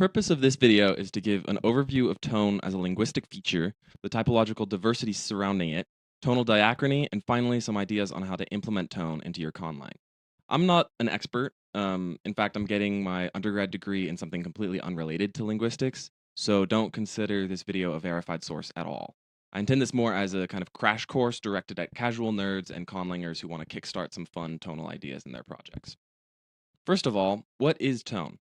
Purpose of this video is to give an overview of tone as a linguistic feature, the typological diversity surrounding it, tonal diachrony, and finally some ideas on how to implement tone into your conlang. I'm not an expert. In fact, I'm getting my undergrad degree in something completely unrelated to linguistics, so don't consider this video a verified source at all. I intend this more as a kind of crash course directed at casual nerds and conlangers who want to kickstart some fun tonal ideas in their projects. First of all, what is tone?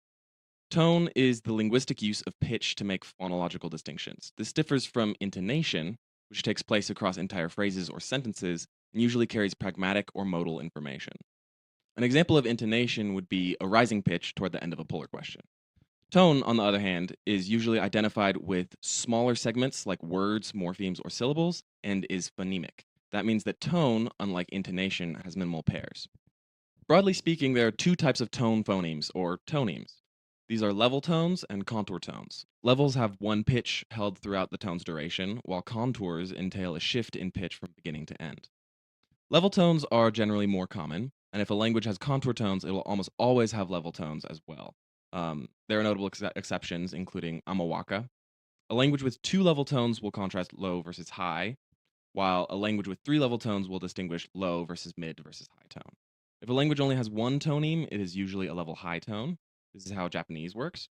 Tone is the linguistic use of pitch to make phonological distinctions. This differs from intonation, which takes place across entire phrases or sentences and usually carries pragmatic or modal information. An example of intonation would be a rising pitch toward the end of a polar question. Tone, on the other hand, is usually identified with smaller segments like words, morphemes, or syllables, and is phonemic. That means that tone, unlike intonation, has minimal pairs. Broadly speaking, there are two types of tone phonemes, or tonemes. These are level tones and contour tones. Levels have one pitch held throughout the tone's duration, while contours entail a shift in pitch from beginning to end. Level tones are generally more common, and if a language has contour tones, it will almost always have level tones as well. There are notable exceptions, including Amawaka. A language with two level tones will contrast low versus high, while a language with three level tones will distinguish low versus mid versus high tone. If a language only has one toneme, it is usually a level high tone. This is how Japanese works.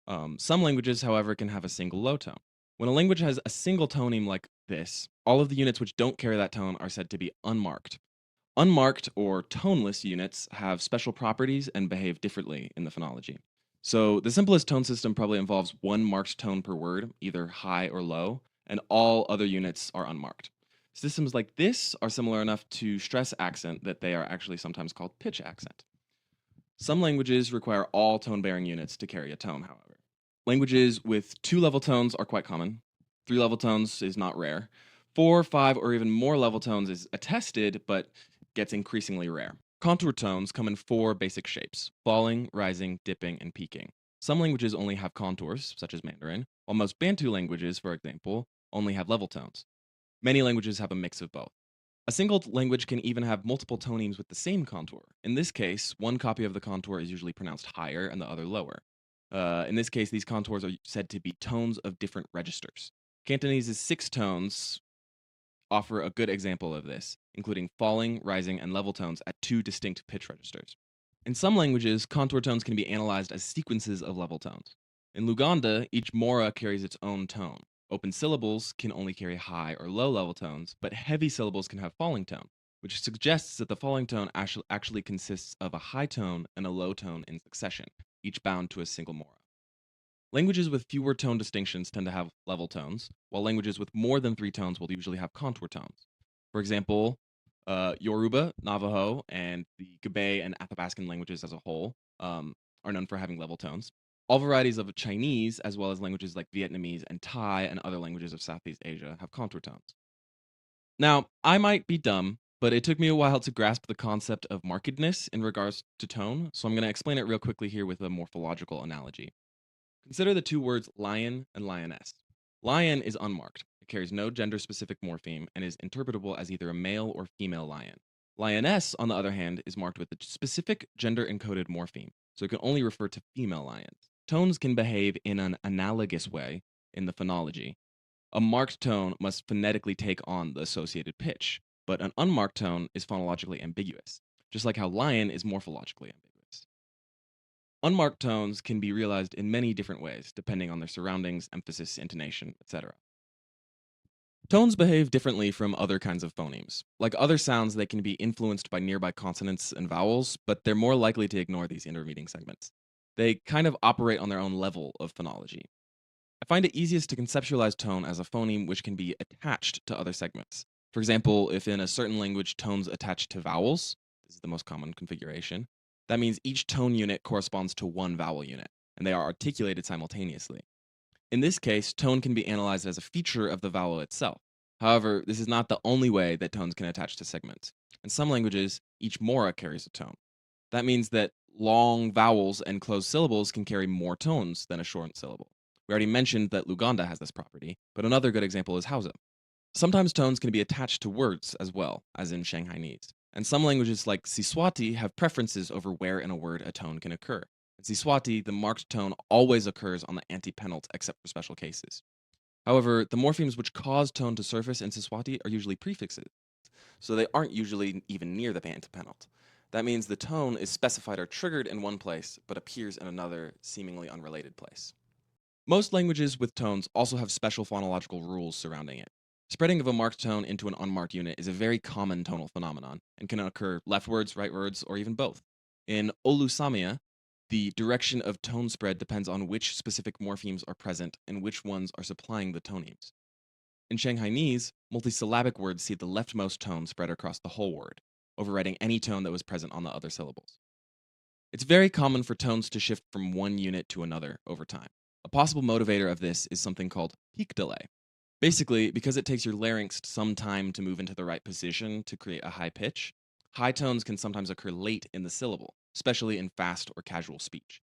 Some languages, however, can have a single low tone. When a language has a single toneme like this, all of the units which don't carry that tone are said to be unmarked. Unmarked or toneless units have special properties and behave differently in the phonology. So the simplest tone system probably involves one marked tone per word, either high or low, and all other units are unmarked. Systems like this are similar enough to stress accent that they are actually sometimes called pitch accent. Some languages require all tone-bearing units to carry a tone, however. Languages with two level tones are quite common. Three level tones is not rare. 4, 5, or even more level tones is attested, but gets increasingly rare. Contour tones come in four basic shapes: falling, rising, dipping, and peaking. Some languages only have contours, such as Mandarin, while most Bantu languages, for example, only have level tones. Many languages have a mix of both. A single language can even have multiple tonemes with the same contour. In this case, one copy of the contour is usually pronounced higher and the other lower. In this case, these contours are said to be tones of different registers. Cantonese's 6 tones offer a good example of this, including falling, rising, and level tones at 2 distinct pitch registers. In some languages, contour tones can be analyzed as sequences of level tones. In Luganda, each mora carries its own tone. Open syllables can only carry high or low level tones, but heavy syllables can have falling tone, which suggests that the falling tone actually consists of a high tone and a low tone in succession, each bound to a single mora. Languages with fewer tone distinctions tend to have level tones, while languages with more than 3 tones will usually have contour tones. For example, Yoruba, Navajo, and the Gabe and Athabascan languages as a whole are known for having level tones. All varieties of Chinese, as well as languages like Vietnamese and Thai and other languages of Southeast Asia, have contour tones. Now, I might be dumb, but it took me a while to grasp the concept of markedness in regards to tone, so I'm going to explain it real quickly here with a morphological analogy. Consider the two words lion and lioness. Lion is unmarked. It carries no gender-specific morpheme and is interpretable as either a male or female lion. Lioness, on the other hand, is marked with a specific gender-encoded morpheme, so it can only refer to female lions. Tones can behave in an analogous way in the phonology. A marked tone must phonetically take on the associated pitch, but an unmarked tone is phonologically ambiguous, just like how lion is morphologically ambiguous. Unmarked tones can be realized in many different ways, depending on their surroundings, emphasis, intonation, etc. Tones behave differently from other kinds of phonemes. Like other sounds, they can be influenced by nearby consonants and vowels, but they're more likely to ignore these intermediate segments. They kind of operate on their own level of phonology. I find it easiest to conceptualize tone as a phoneme which can be attached to other segments. For example, if in a certain language tones attach to vowels, this is the most common configuration, that means each tone unit corresponds to one vowel unit, and they are articulated simultaneously. In this case, tone can be analyzed as a feature of the vowel itself. However, this is not the only way that tones can attach to segments. In some languages, each mora carries a tone. That means that long vowels and closed syllables can carry more tones than a short syllable. We already mentioned that Luganda has this property, but another good example is Hausa. Sometimes tones can be attached to words as well, as in Shanghainese. And some languages like Siswati have preferences over where in a word a tone can occur. In Siswati, the marked tone always occurs on the antepenult except for special cases. However, the morphemes which cause tone to surface in Siswati are usually prefixes, so they aren't usually even near the antepenult. That means the tone is specified or triggered in one place, but appears in another, seemingly unrelated place. Most languages with tones also have special phonological rules surrounding it. Spreading of a marked tone into an unmarked unit is a very common tonal phenomenon and can occur leftwards, rightwards, or even both. In Olusamia, the direction of tone spread depends on which specific morphemes are present and which ones are supplying the tonemes. In Shanghainese, multisyllabic words see the leftmost tone spread across the whole word, overriding any tone that was present on the other syllables. It's very common for tones to shift from one unit to another over time. A possible motivator of this is something called peak delay. Basically, because it takes your larynx some time to move into the right position to create a high pitch, high tones can sometimes occur late in the syllable, especially in fast or casual speech.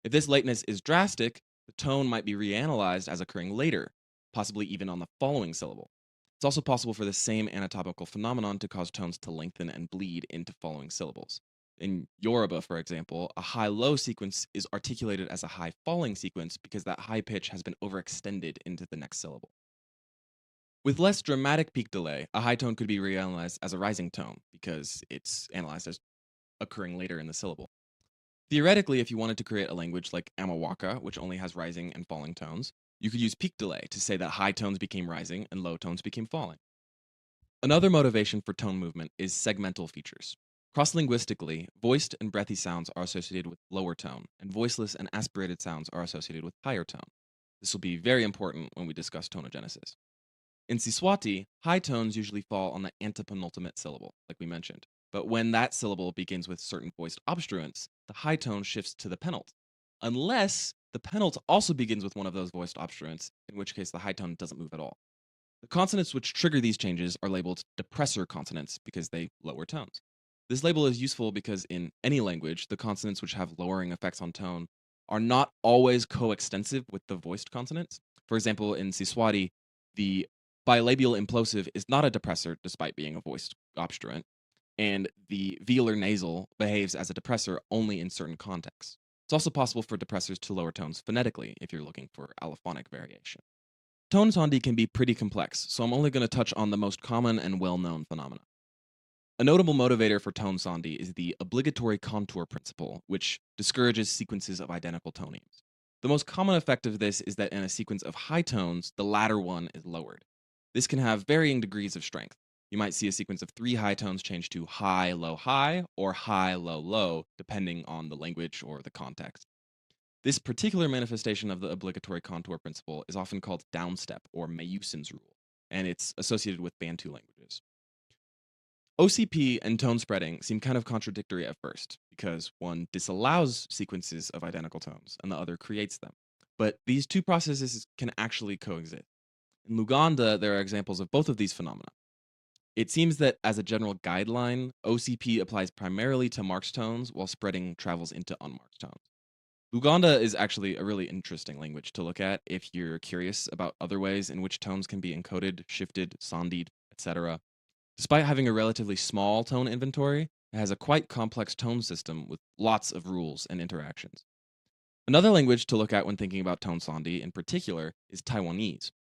If this lateness is drastic, the tone might be reanalyzed as occurring later, possibly even on the following syllable. It's also possible for the same anatomical phenomenon to cause tones to lengthen and bleed into following syllables. In Yoruba, for example, a high-low sequence is articulated as a high-falling sequence because that high pitch has been overextended into the next syllable. With less dramatic peak delay, a high tone could be reanalyzed as a rising tone because it's analyzed as occurring later in the syllable. Theoretically, if you wanted to create a language like Amawaka, which only has rising and falling tones, you could use peak delay to say that high tones became rising and low tones became falling. Another motivation for tone movement is segmental features. Cross-linguistically, voiced and breathy sounds are associated with lower tone, and voiceless and aspirated sounds are associated with higher tone. This will be very important when we discuss tonogenesis. In Siswati, high tones usually fall on the antepenultimate syllable, like we mentioned. But when that syllable begins with certain voiced obstruents, the high tone shifts to the penult. Unless the penult also begins with one of those voiced obstruents, in which case the high tone doesn't move at all. The consonants which trigger these changes are labeled depressor consonants because they lower tones. This label is useful because in any language, the consonants which have lowering effects on tone are not always coextensive with the voiced consonants. For example, in Siswati, the bilabial implosive is not a depressor despite being a voiced obstruent, and the velar nasal behaves as a depressor only in certain contexts. It's also possible for depressors to lower tones phonetically if you're looking for allophonic variation. Tone sandhi can be pretty complex, so I'm only going to touch on the most common and well-known phenomena. A notable motivator for tone sandhi is the obligatory contour principle, which discourages sequences of identical tonemes. The most common effect of this is that in a sequence of high tones, the latter one is lowered. This can have varying degrees of strength. You might see a sequence of 3 high tones change to high, low, high, or high, low, low, depending on the language or the context. This particular manifestation of the obligatory contour principle is often called downstep or Mayusin's rule, and it's associated with Bantu languages. OCP and tone spreading seem kind of contradictory at first, because one disallows sequences of identical tones and the other creates them. But these two processes can actually coexist. In Luganda, there are examples of both of these phenomena. It seems that, as a general guideline, OCP applies primarily to marked tones, while spreading travels into unmarked tones. Luganda is actually a really interesting language to look at if you're curious about other ways in which tones can be encoded, shifted, sondied, etc. Despite having a relatively small tone inventory, it has a quite complex tone system with lots of rules and interactions. Another language to look at when thinking about tone sandhi in particular is Taiwanese.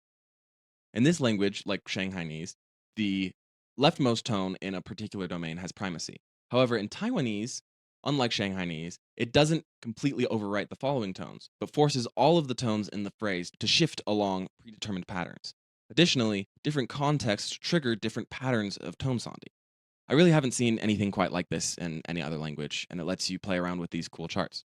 In this language, like Shanghainese, the leftmost tone in a particular domain has primacy. However, in Taiwanese, unlike Shanghainese, it doesn't completely overwrite the following tones, but forces all of the tones in the phrase to shift along predetermined patterns. Additionally, different contexts trigger different patterns of tone sandhi. I really haven't seen anything quite like this in any other language, and it lets you play around with these cool charts.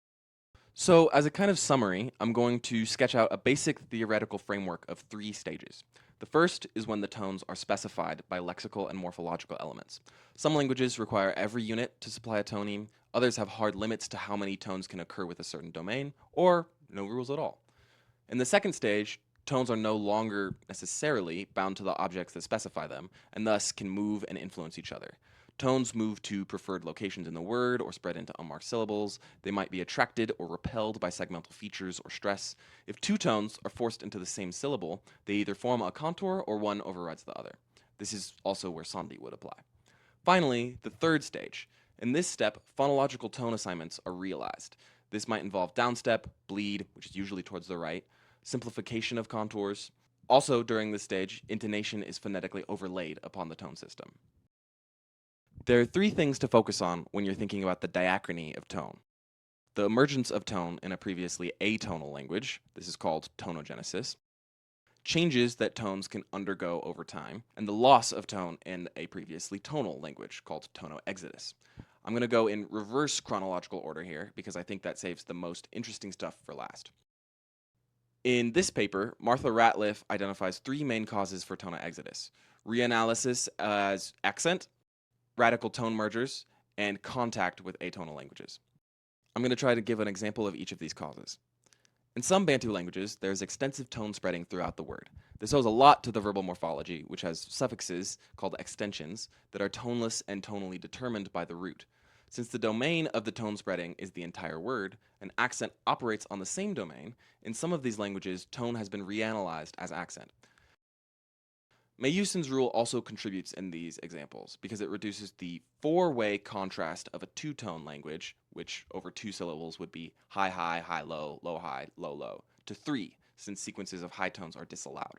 So, as a kind of summary, I'm going to sketch out a basic theoretical framework of 3 stages. The first is when the tones are specified by lexical and morphological elements. Some languages require every unit to supply a toneme, others have hard limits to how many tones can occur with a certain domain, or no rules at all. In the second stage, tones are no longer necessarily bound to the objects that specify them, and thus can move and influence each other. Tones move to preferred locations in the word or spread into unmarked syllables. They might be attracted or repelled by segmental features or stress. If 2 tones are forced into the same syllable, they either form a contour or one overrides the other. This is also where sandhi would apply. Finally, the third stage. In this step, phonological tone assignments are realized. This might involve downstep, bleed, which is usually towards the right, simplification of contours. Also, during this stage, intonation is phonetically overlaid upon the tone system. There are three things to focus on when you're thinking about the diachrony of tone. The emergence of tone in a previously atonal language, this is called tonogenesis, changes that tones can undergo over time, and the loss of tone in a previously tonal language called tonoexodus. I'm going to go in reverse chronological order here because I think that saves the most interesting stuff for last. In this paper, Martha Ratliff identifies three main causes for tonoexodus: reanalysis as accent, radical tone mergers, and contact with atonal languages. I'm going to try to give an example of each of these causes. In some Bantu languages, there's extensive tone spreading throughout the word. This owes a lot to the verbal morphology, which has suffixes, called extensions, that are toneless and tonally determined by the root. Since the domain of the tone spreading is the entire word, an accent operates on the same domain. In some of these languages, tone has been reanalyzed as accent. Mayusin's rule also contributes in these examples because it reduces the four-way contrast of a two-tone language, which over two syllables would be high, high, high, low, low, high, low, low, to three, since sequences of high tones are disallowed.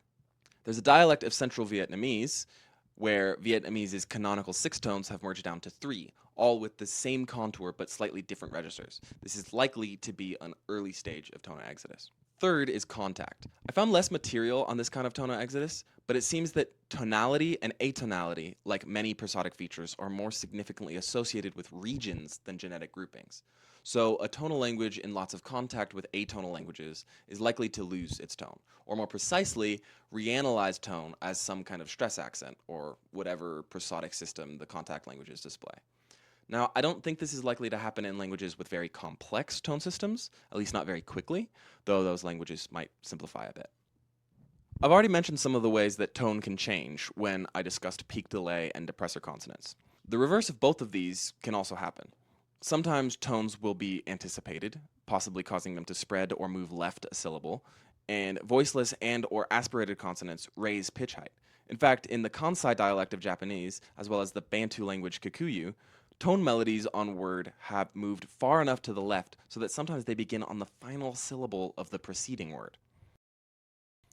There's a dialect of Central Vietnamese where Vietnamese's canonical six tones have merged down to three, all with the same contour but slightly different registers. This is likely to be an early stage of tonoexodus. Third is contact. I found less material on this kind of tonoexodus, but it seems that tonality and atonality, like many prosodic features, are more significantly associated with regions than genetic groupings. So a tonal language in lots of contact with atonal languages is likely to lose its tone, or more precisely, reanalyze tone as some kind of stress accent, or whatever prosodic system the contact languages display. Now, I don't think this is likely to happen in languages with very complex tone systems, at least not very quickly, though those languages might simplify a bit. I've already mentioned some of the ways that tone can change when I discussed peak delay and depressor consonants. The reverse of both of these can also happen. Sometimes tones will be anticipated, possibly causing them to spread or move left a syllable, and voiceless and or aspirated consonants raise pitch height. In fact, in the Kansai dialect of Japanese, as well as the Bantu language Kikuyu, tone melodies on word have moved far enough to the left so that sometimes they begin on the final syllable of the preceding word.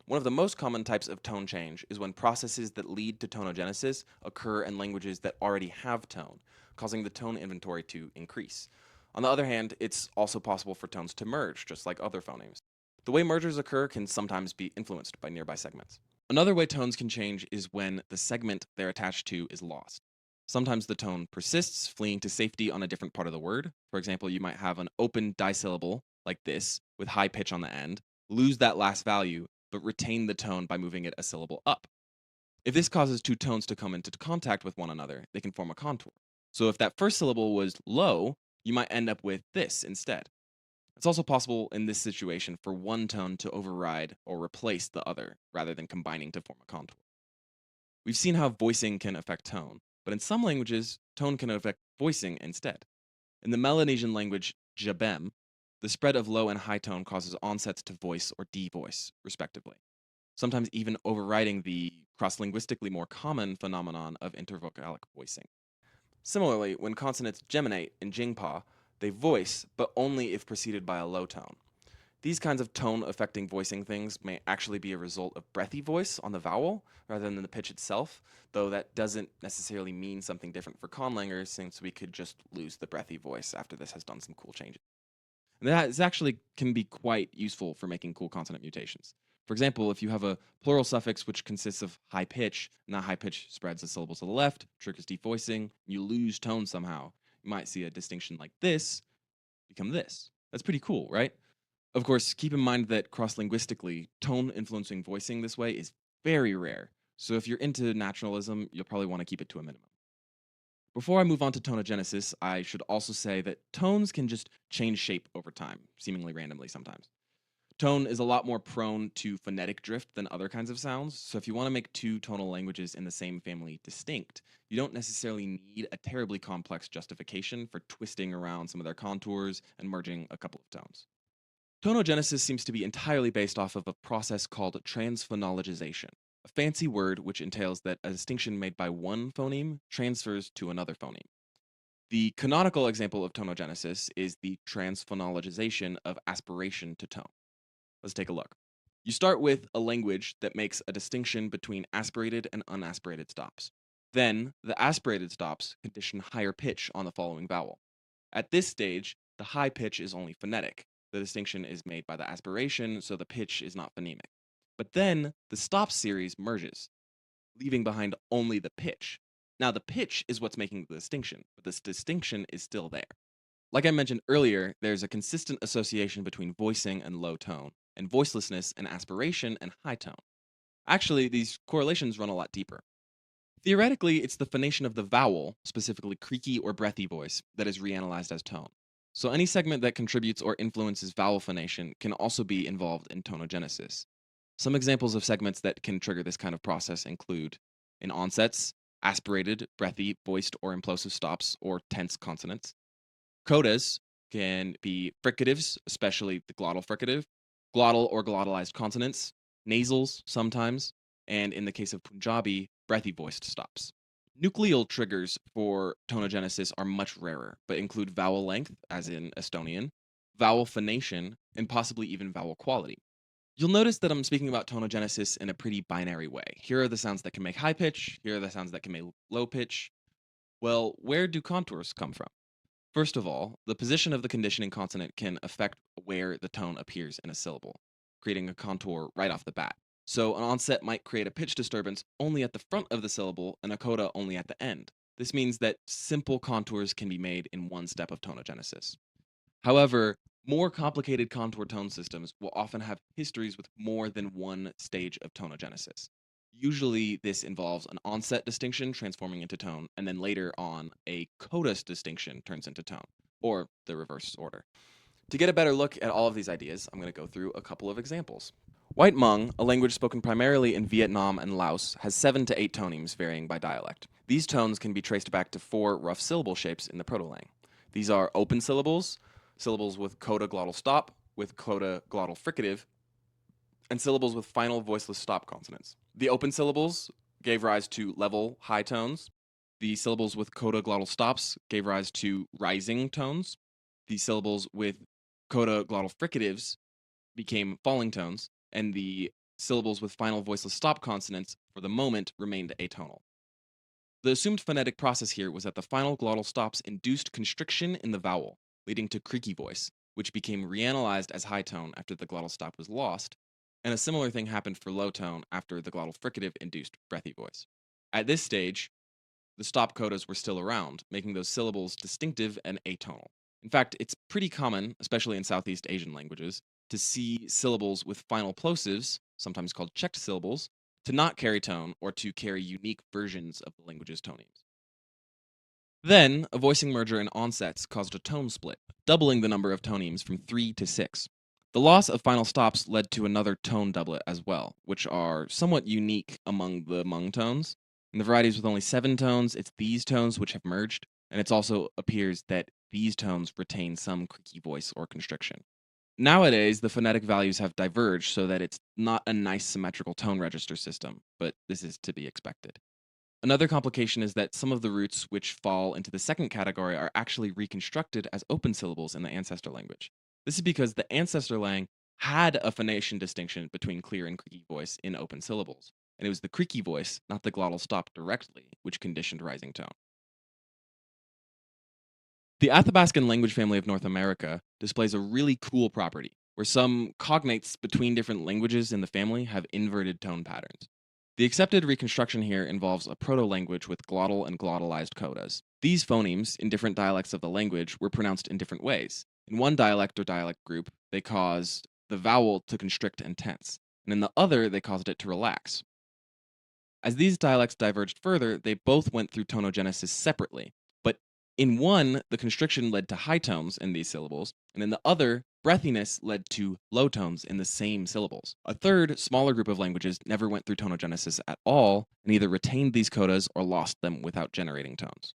One of the most common types of tone change is when processes that lead to tonogenesis occur in languages that already have tone, causing the tone inventory to increase. On the other hand, it's also possible for tones to merge, just like other phonemes. The way mergers occur can sometimes be influenced by nearby segments. Another way tones can change is when the segment they're attached to is lost. Sometimes the tone persists, fleeing to safety on a different part of the word. For example, you might have an open dissyllable, like this, with high pitch on the end, lose that last value, but retain the tone by moving it a syllable up. If this causes two tones to come into contact with one another, they can form a contour. So if that first syllable was low, you might end up with this instead. It's also possible in this situation for one tone to override or replace the other, rather than combining to form a contour. We've seen how voicing can affect tone, but in some languages, tone can affect voicing instead. In the Melanesian language Jabem, the spread of low and high tone causes onsets to voice or devoice, respectively, sometimes even overriding the cross-linguistically more common phenomenon of intervocalic voicing. Similarly, when consonants geminate in Jingpa, they voice, but only if preceded by a low tone. These kinds of tone-affecting voicing things may actually be a result of breathy voice on the vowel rather than the pitch itself, though that doesn't necessarily mean something different for conlangers, since we could just lose the breathy voice after this has done some cool changes. And that actually can be quite useful for making cool consonant mutations. For example, if you have a plural suffix which consists of high pitch, and that high pitch spreads a syllable to the left, triggers devoicing, you lose tone somehow, you might see a distinction like this become this. That's pretty cool, right? Of course, keep in mind that cross-linguistically, tone influencing voicing this way is very rare. So if you're into naturalism, you'll probably want to keep it to a minimum. Before I move on to tonogenesis, I should also say that tones can just change shape over time, seemingly randomly sometimes. Tone is a lot more prone to phonetic drift than other kinds of sounds, so if you want to make two tonal languages in the same family distinct, you don't necessarily need a terribly complex justification for twisting around some of their contours and merging a couple of tones. Tonogenesis seems to be entirely based off of a process called transphonologization, a fancy word which entails that a distinction made by one phoneme transfers to another phoneme. The canonical example of tonogenesis is the transphonologization of aspiration to tone. Let's take a look. You start with a language that makes a distinction between aspirated and unaspirated stops. Then, the aspirated stops condition higher pitch on the following vowel. At this stage, the high pitch is only phonetic. The distinction is made by the aspiration, so the pitch is not phonemic. But then, the stop series merges, leaving behind only the pitch. Now, the pitch is what's making the distinction, but this distinction is still there. Like I mentioned earlier, there's a consistent association between voicing and low tone, and voicelessness and aspiration and high tone. Actually, these correlations run a lot deeper. Theoretically, it's the phonation of the vowel, specifically creaky or breathy voice, that is reanalyzed as tone. So any segment that contributes or influences vowel phonation can also be involved in tonogenesis. Some examples of segments that can trigger this kind of process include in onsets, aspirated, breathy, voiced, or implosive stops or tense consonants. Codas can be fricatives, especially the glottal fricative, glottal or glottalized consonants, nasals sometimes, and in the case of Punjabi, breathy voiced stops. Nucleal triggers for tonogenesis are much rarer, but include vowel length, as in Estonian, vowel phonation, and possibly even vowel quality. You'll notice that I'm speaking about tonogenesis in a pretty binary way. Here are the sounds that can make high pitch, here are the sounds that can make low pitch. Well, where do contours come from? First of all, the position of the conditioning consonant can affect where the tone appears in a syllable, creating a contour right off the bat. So an onset might create a pitch disturbance only at the front of the syllable and a coda only at the end. This means that simple contours can be made in one step of tonogenesis. However, more complicated contour tone systems will often have histories with more than one stage of tonogenesis. Usually, this involves an onset distinction transforming into tone, and then later on, a coda distinction turns into tone, or the reverse order. To get a better look at all of these ideas, I'm going to go through a couple of examples. White Hmong, a language spoken primarily in Vietnam and Laos, has 7 to 8 tonemes varying by dialect. These tones can be traced back to 4 rough syllable shapes in the proto-lang. These are open syllables, syllables with coda glottal stop, with coda glottal fricative, and syllables with final voiceless stop consonants. The open syllables gave rise to level high tones. The syllables with coda glottal stops gave rise to rising tones. The syllables with coda glottal fricatives became falling tones, and the syllables with final voiceless stop consonants, for the moment, remained atonal. The assumed phonetic process here was that the final glottal stops induced constriction in the vowel, leading to creaky voice, which became reanalyzed as high tone after the glottal stop was lost, and a similar thing happened for low tone after the glottal fricative induced breathy voice. At this stage, the stop codas were still around, making those syllables distinctive and atonal. In fact, it's pretty common, especially in Southeast Asian languages, to see syllables with final plosives, sometimes called checked syllables, to not carry tone or to carry unique versions of the language's tonemes. Then, a voicing merger in onsets caused a tone split, doubling the number of tonemes from 3 to 6. The loss of final stops led to another tone doublet as well, which are somewhat unique among the Hmong tones. In the varieties with only 7 tones, it's these tones which have merged, and it also appears that these tones retain some creaky voice or constriction. Nowadays, the phonetic values have diverged so that it's not a nice symmetrical tone register system, but this is to be expected. Another complication is that some of the roots which fall into the second category are actually reconstructed as open syllables in the ancestor language. This is because the ancestor lang had a phonation distinction between clear and creaky voice in open syllables, and it was the creaky voice, not the glottal stop directly, which conditioned rising tone. The Athabascan language family of North America displays a really cool property, where some cognates between different languages in the family have inverted tone patterns. The accepted reconstruction here involves a proto-language with glottal and glottalized codas. These phonemes, in different dialects of the language, were pronounced in different ways. In one dialect or dialect group, they caused the vowel to constrict and tense, and in the other, they caused it to relax. As these dialects diverged further, they both went through tonogenesis separately, but in one, the constriction led to high tones in these syllables, and in the other, breathiness led to low tones in the same syllables. A third, smaller group of languages never went through tonogenesis at all, and either retained these codas or lost them without generating tones.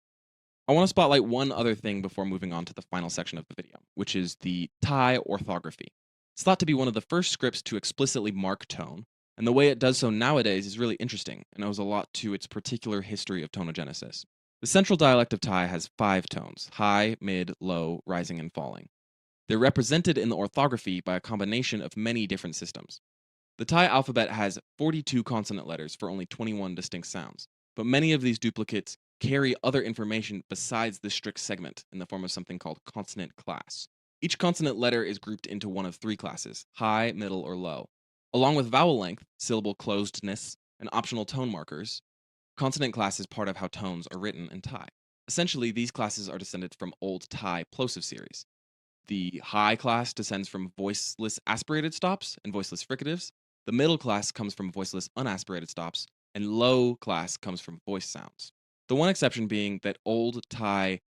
I want to spotlight one other thing before moving on to the final section of the video, which is the Thai orthography. It's thought to be one of the first scripts to explicitly mark tone, and the way it does so nowadays is really interesting and owes a lot to its particular history of tonogenesis. The central dialect of Thai has 5 tones: high, mid, low, rising, and falling. They're represented in the orthography by a combination of many different systems. The Thai alphabet has 42 consonant letters for only 21 distinct sounds, but many of these duplicates carry other information besides the strict segment in the form of something called consonant class. Each consonant letter is grouped into one of 3 classes: high, middle, or low. Along with vowel length, syllable closedness, and optional tone markers, consonant class is part of how tones are written in Thai. Essentially, these classes are descended from Old Thai plosive series. The high class descends from voiceless aspirated stops and voiceless fricatives. The middle class comes from voiceless unaspirated stops, and low class comes from voice sounds. The one exception being that Old Thai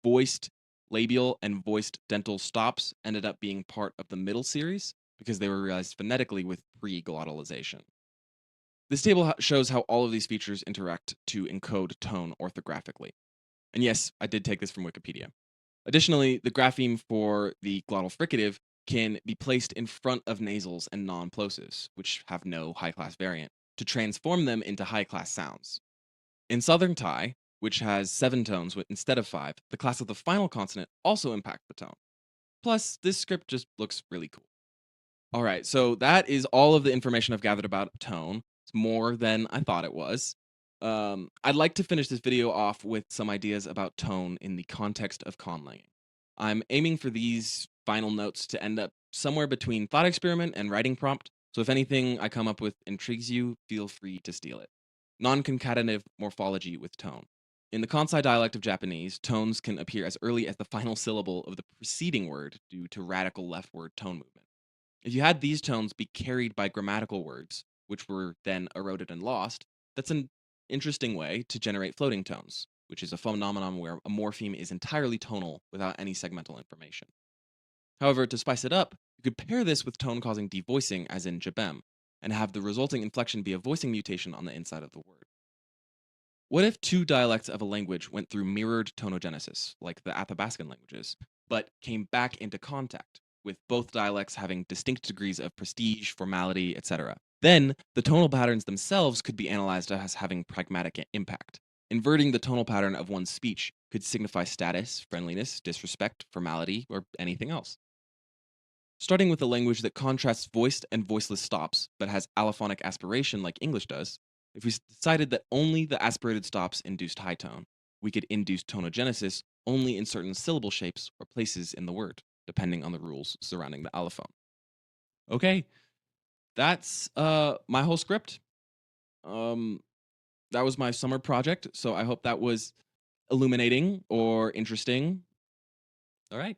voiced labial and voiced dental stops ended up being part of the middle series because they were realized phonetically with pre-glottalization. This table shows how all of these features interact to encode tone orthographically. And yes, I did take this from Wikipedia. Additionally, the grapheme for the glottal fricative can be placed in front of nasals and non-plosives, which have no high-class variant, to transform them into high-class sounds. In Southern Thai, which has 7 tones instead of 5, the class of the final consonant also impacts the tone. Plus, this script just looks really cool. All right, so that is all of the information I've gathered about tone. It's more than I thought it was. I'd like to finish this video off with some ideas about tone in the context of conlanging. I'm aiming for these final notes to end up somewhere between thought experiment and writing prompt, so if anything I come up with intrigues you, feel free to steal it. Non-concatenative morphology with tone. In the Kansai dialect of Japanese, tones can appear as early as the final syllable of the preceding word due to radical leftward tone movement. If you had these tones be carried by grammatical words, which were then eroded and lost, that's an interesting way to generate floating tones, which is a phenomenon where a morpheme is entirely tonal without any segmental information. However, to spice it up, you could pair this with tone-causing devoicing, as in jabem, and have the resulting inflection be a voicing mutation on the inside of the word. What if 2 dialects of a language went through mirrored tonogenesis, like the Athabascan languages, but came back into contact, with both dialects having distinct degrees of prestige, formality, etc.? Then, the tonal patterns themselves could be analyzed as having pragmatic impact. Inverting the tonal pattern of one's speech could signify status, friendliness, disrespect, formality, or anything else. Starting with a language that contrasts voiced and voiceless stops, but has allophonic aspiration like English does, if we decided that only the aspirated stops induced high tone, we could induce tonogenesis only in certain syllable shapes or places in the word, depending on the rules surrounding the allophone. Okay, that's my whole script. Um, that was my summer project, so I hope that was illuminating or interesting. All right.